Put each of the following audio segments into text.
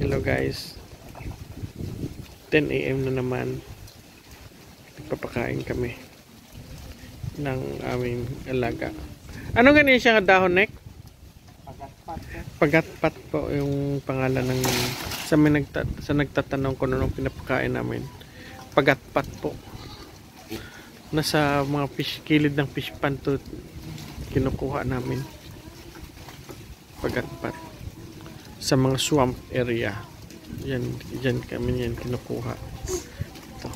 Hello guys, 10 AM na naman. Papakain kami ng aming alaga. Ano ganyan siya nga dahon, Nek? Pagatpat po yung pangalan ng sa nagtatanong ko nung pinapakain namin. Pagatpat po. Nasa mga kilid ng fish pan to kinukuha namin. Pagatpat. Sa mga swamp area. Diyan kami yan kinukuha. Ito.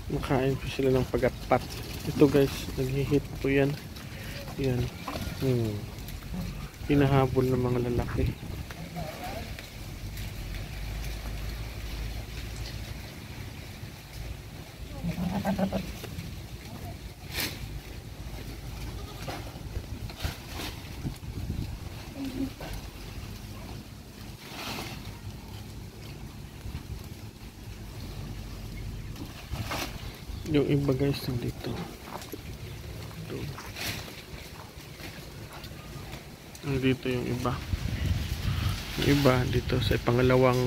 Makain po sila ng pagatpat. Ito guys, naghihit po yan. Yan. Hinahabol ng mga lalaki. Yung iba guys dito. Dito yung iba. Yung iba dito sa pangalawang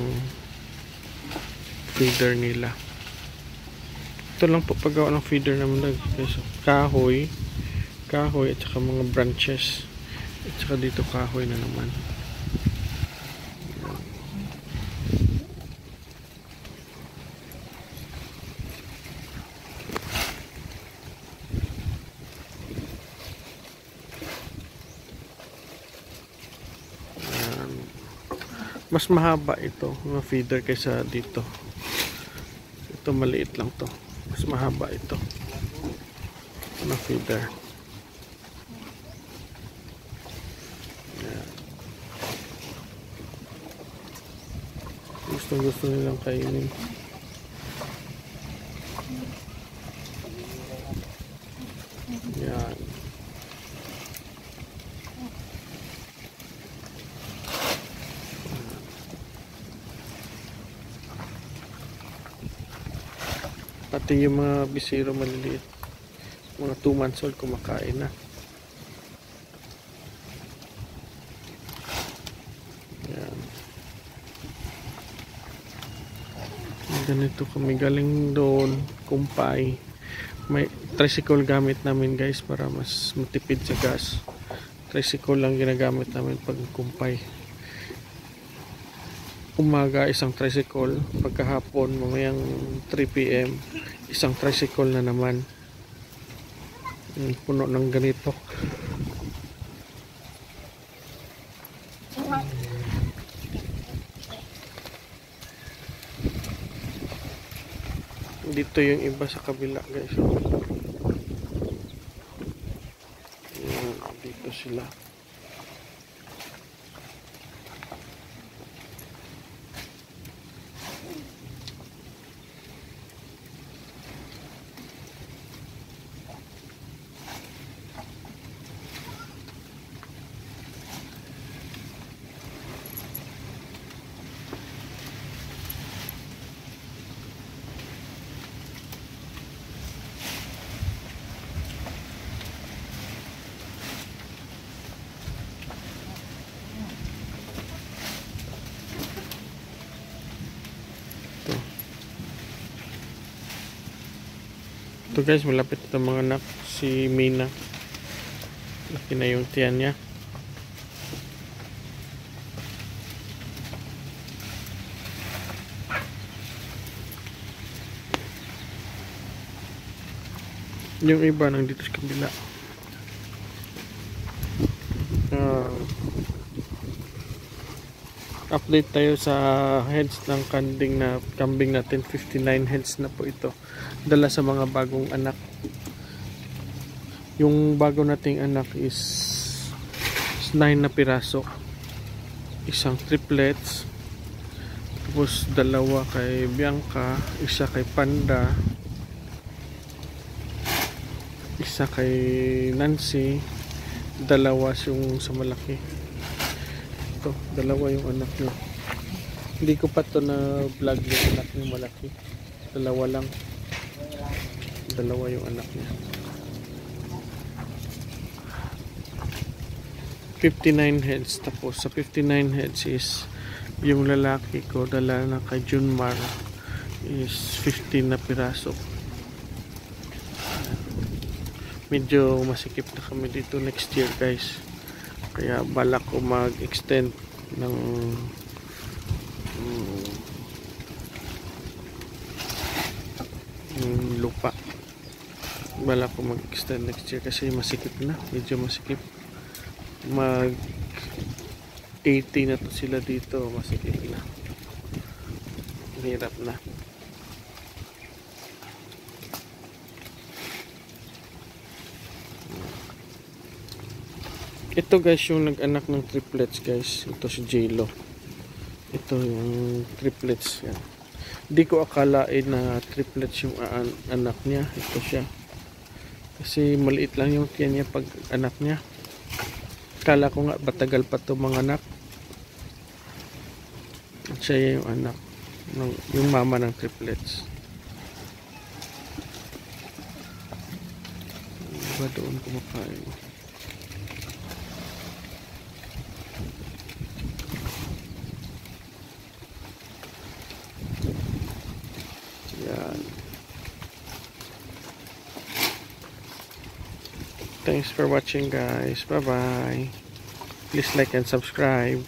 feeder nila. Ito lang po paggawa ng feeder naman guys. Kahoy at saka mga branches. At saka dito kahoy na naman. Mas mahaba ito mga feeder kaysa dito. Ito maliit lang to. Mas mahaba ito mga feeder. Gusto nilang kainin. Yan. Pati yung mga bisiro maliliit, mga 2 months old kumakain na. Yan. Ganito kami galing doon, Kumpay. May tricycle gamit namin guys para mas matipid sa gas. Tricycle lang ginagamit namin pag Kumpay. Umaga isang tricycle, pagkahapon mamayang 3 PM isang tricycle na naman. Puno ng ganito. Dito yung iba sa kabila guys. Dito sila. Ito guys, malapit na mga anak. Si Mina. Laki na yung tiyan niya. Yung iba nandito sa kabila. Update tayo sa heads ng kambing natin. 59 heads na po ito. Dala sa mga bagong anak. Yung bago nating anak is 9 na piraso. Isang triplets. Tapos dalawa kay Bianca, isa kay Panda, isa kay Nancy, dalawa yung sa malaki. Ito, dalawa yung anak niya. Hindi ko pa to na vlog yung anak niya malaki. Dalawa lang. Dalawa yung anak niya. 59 heads. Tapos sa 59 heads is yung lalaki ko dala na kay Junmar is 15 na piraso. Medyo masikip na kami dito next year guys. Kaya balak ko mag-extend ng lupa. Balak ko mag-extend next year kasi masikip na. Medyo masikip. Mag 80 na to sila dito. Masikip na. Hirap na. Ito guys yung nag-anak ng triplets guys. Ito si J-Lo. Ito yung triplets yan. Hindi ko akalain na triplets yung anak niya. Ito siya. Kasi maliit lang yung tiyan niya pag anak niya. Kala ko nga batagal pa to mga anak. At siya yung anak. Yung mama ng triplets. Diba doon kumakain? Thanks for watching guys. Bye bye. Please like and subscribe.